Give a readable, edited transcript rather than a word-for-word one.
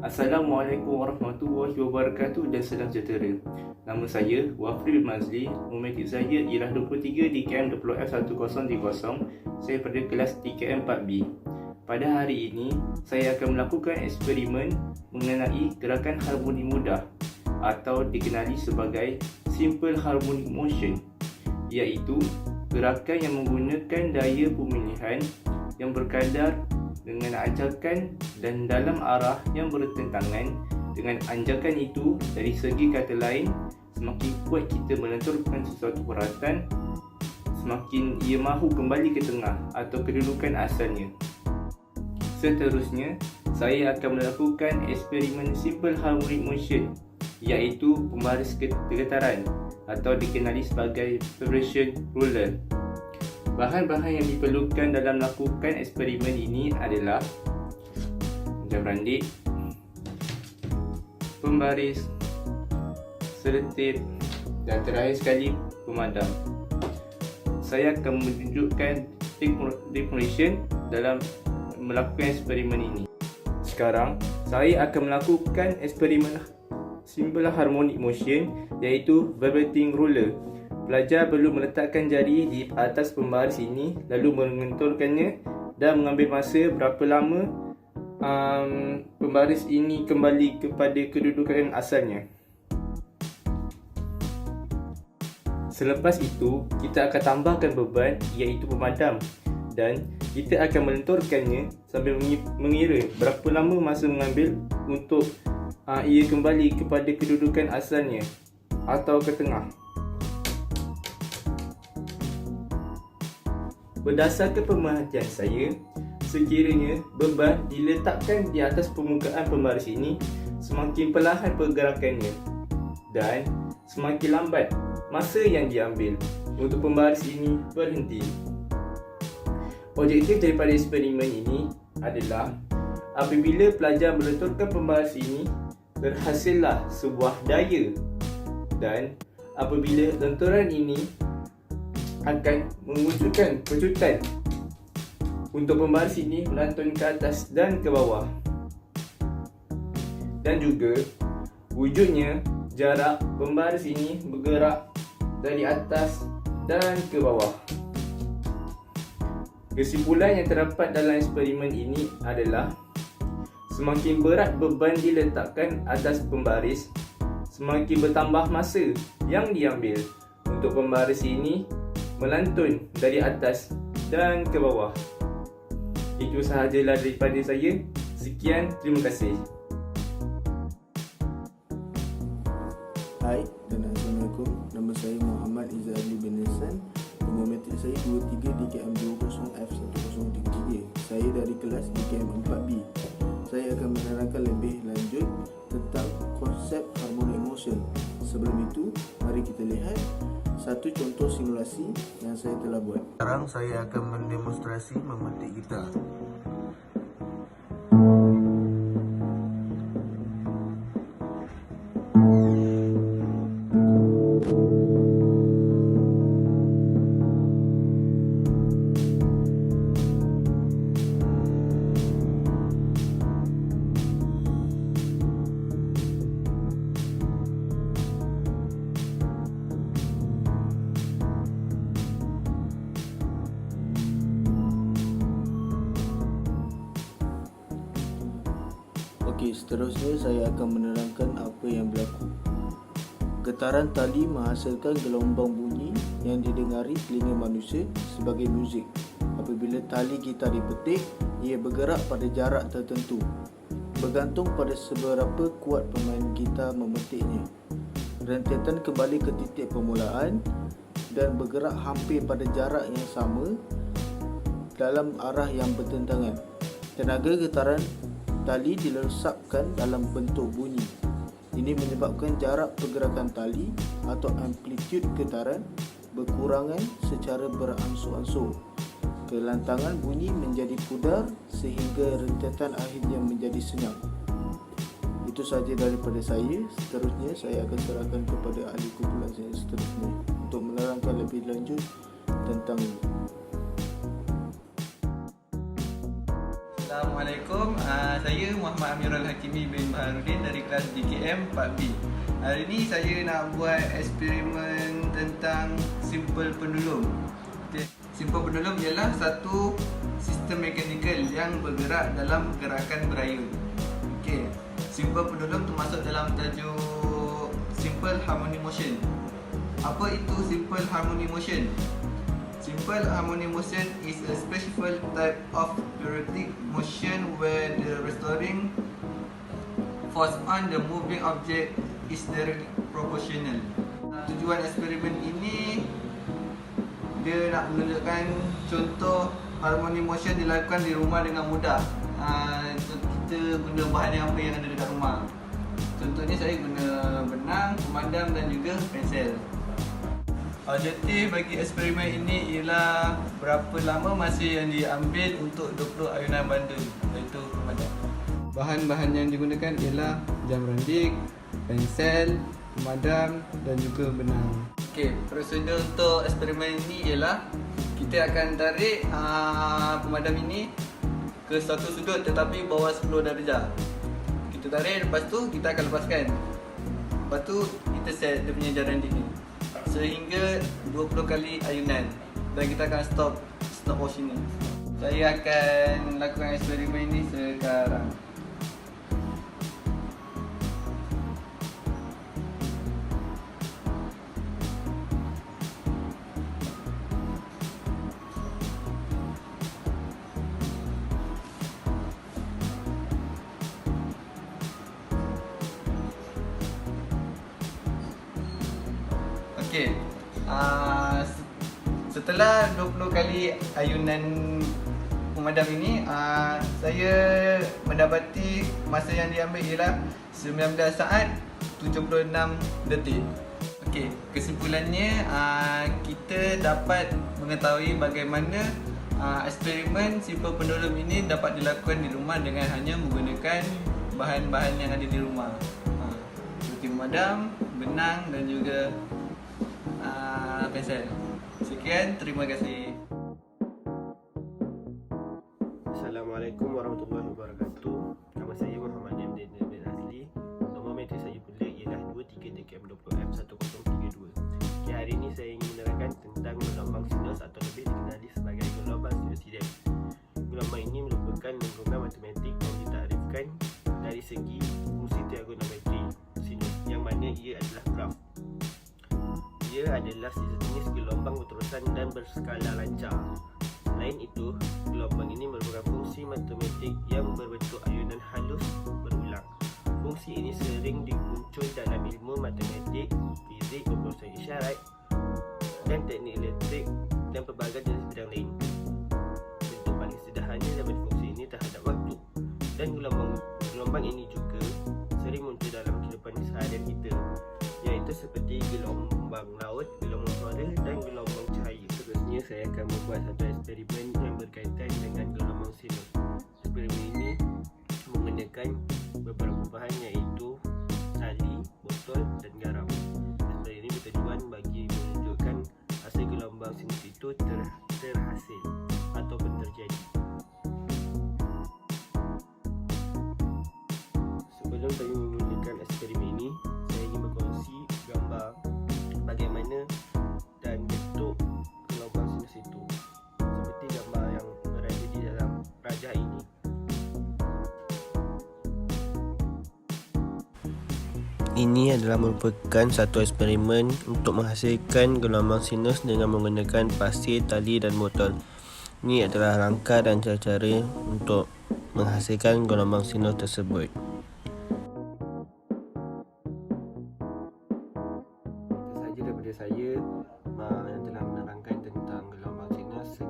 Assalamualaikum warahmatullahi wabarakatuh dan salam sejahtera. Nama saya Wafri bin Mazli. Nometik saya ialah 23 DKM 20F1030. Saya pada kelas DKM 4B. Pada hari ini, saya akan melakukan eksperimen mengenai gerakan harmoni mudah atau dikenali sebagai Simple Harmonic Motion, iaitu gerakan yang menggunakan daya pemilihan yang berkadar dengan anjakan dan dalam arah yang bertentangan dengan anjakan itu. Dari segi kata lain, semakin kuat kita melenturkan sesuatu perhatian, semakin ia mahu kembali ke tengah atau kedudukan asalnya. Seterusnya, saya akan melakukan eksperimen Simple Harmonic Motion, iaitu pembaris getaran atau dikenali sebagai vibration roller. Bahan-bahan yang diperlukan dalam melakukan eksperimen ini adalah jam randik, pembaris, selotip dan terakhir sekali pemadam. Saya akan menunjukkan demonstration dalam melakukan eksperimen ini. Sekarang saya akan melakukan eksperimen Simple Harmonic Motion, iaitu vibrating roller. Pelajar perlu meletakkan jari di atas pembaris ini, lalu mengenturkannya dan mengambil masa berapa lama pembaris ini kembali kepada kedudukan asalnya. Selepas itu, kita akan tambahkan beban, iaitu pemadam, dan kita akan melenturkannya sambil mengira berapa lama masa mengambil untuk ia kembali kepada kedudukan asalnya atau ke tengah. Berdasarkan pemerhatian saya, sekiranya beban diletakkan di atas permukaan pembaris ini, semakin perlahan pergerakannya dan semakin lambat masa yang diambil untuk pembaris ini berhenti. Objektif daripada eksperimen ini adalah apabila pelajar melenturkan pembaris ini, terhasillah sebuah daya, dan apabila lenturan ini akan mewujudkan pecutan untuk pembaris ini melantun ke atas dan ke bawah, dan juga wujudnya jarak pembaris ini bergerak dari atas dan ke bawah. Kesimpulan yang terdapat dalam eksperimen ini adalah semakin berat beban diletakkan atas pembaris, semakin bertambah masa yang diambil untuk pembaris ini melantun dari atas dan ke bawah. Itu sahajalah daripada saya. Sekian, terima kasih. Hai dan Assalamualaikum. Nama saya Muhammad Izzali bin Nisan. Nometik saya 23 DKM 20F1033. Saya dari kelas DKM 4B. Saya akan menerangkan lebih lanjut tentang konsep harmonic motion. Sebelum itu, mari kita lihat satu contoh simulasi yang saya telah buat. Sekarang saya akan mendemonstrasi memetik gitar. Okey, seterusnya saya akan menerangkan apa yang berlaku. Getaran tali menghasilkan gelombang bunyi yang didengari telinga manusia sebagai muzik. Apabila tali gitar dipetik, ia bergerak pada jarak tertentu, bergantung pada seberapa kuat pemain gitar memetiknya. Rentetan kembali ke titik permulaan dan bergerak hampir pada jarak yang sama dalam arah yang bertentangan. Tenaga getaran tali dilesapkan dalam bentuk bunyi. Ini menyebabkan jarak pergerakan tali atau amplitude getaran berkurangan secara beransur-ansur. Kelantangan bunyi menjadi pudar sehingga rentetan akhirnya menjadi senyap. Itu sahaja daripada saya. Seterusnya saya akan serahkan kepada ahli kumpulan saya seterusnya untuk menerangkan lebih lanjut tentang ini. Assalamualaikum, saya Muhammad Amirul Hakimi bin Baharudin dari kelas DKM 4B. Hari ini saya nak buat eksperimen tentang simpel pendulum. Simpel pendulum ialah satu sistem mekanikal yang bergerak dalam gerakan berayun. Simpel pendulum termasuk dalam tajuk Simple Harmonic Motion. Apa itu Simple Harmonic Motion? Simple harmonic motion is a special type of periodic motion where the restoring force on the moving object is directly proportional. Tujuan eksperimen ini dia nak menunjukkan contoh harmonic motion dilakukan di rumah dengan mudah. Kita guna bahan apa yang ada dekat rumah. Contohnya saya guna benang, pemadam dan juga pensel. Objektif bagi eksperimen ini ialah berapa lama masa yang diambil untuk 20 ayunan bandul, iaitu pemadam. Bahan-bahan yang digunakan ialah jam rendik, pensel, pemadam dan juga benang. Prosedur untuk eksperimen ini ialah kita akan tarik pemadam ini ke satu sudut tetapi bawah 10 darjah. Kita tarik, lepas tu kita akan lepaskan. Lepas tu kita set dia punya jam rendik ni sehingga 20 kali ayunan dan kita akan stop watch ini. Saya akan lakukan eksperimen ini sekarang. Setelah 20 kali ayunan pemadam ini, saya mendapati masa yang diambil ialah 19 saat 76 detik. Kesimpulannya, kita dapat mengetahui bagaimana eksperimen simple pendulum ini dapat dilakukan di rumah dengan hanya menggunakan bahan-bahan yang ada di rumah, seperti pemadam, benang dan juga pensel. Sekian, terima kasih. Assalamualaikum warahmatullahi wabarakatuh. Nama saya Muhammad Hamdan bin Azli. Nombor matrik saya pula ialah 23DKM20F1032. Hari ini saya ingin menerangkan tentang gelombang sinus atau lebih dikenali sebagai gelombang sinusiden. Gelombang ini merupakan lingkungan matematik yang ditarifkan dari segi fungsi trigonometri sinus, yang mana ia adalah graf. Ia adalah sejenis gelombang berterusan dan berskala lancar. Selain itu, gelombang ini merupakan fungsi matematik yang berbentuk ayunan halus berulang. Fungsi ini sering muncul dalam ilmu matematik, fizik, perusahaan isyarat dan teknik elektrik dan pelbagai jenis bidang lain. Bentuk paling sederhana daripada fungsi ini terhadap waktu, dan gelombang ini juga sering muncul dalam kehidupan seharian kita, iaitu seperti gelombang laut, gelombang suara dan gelombang cahaya. Seterusnya saya akan membuat satu eksperimen yang berkaitan dengan gelombang sinus. Eksperimen ini menggunakan beberapa bahan iaitu tali, botol dan garam. Eksperimen ini bertujuan bagi menunjukkan hasil gelombang sinus itu terhasil ataupun terjadi. Sebelum saya memulakan eksperimen ini, saya ingin berkongsi gambar bagaimana dan bentuk gelombang sinus itu, seperti gambar yang berada di dalam rajah ini. Ini adalah merupakan satu eksperimen untuk menghasilkan gelombang sinus dengan menggunakan pasir, tali dan botol. Ini adalah rangka dan cara-cara untuk menghasilkan gelombang sinus tersebut. Itu sahaja daripada saya yang telah menerangkan tentang gelombang sinus.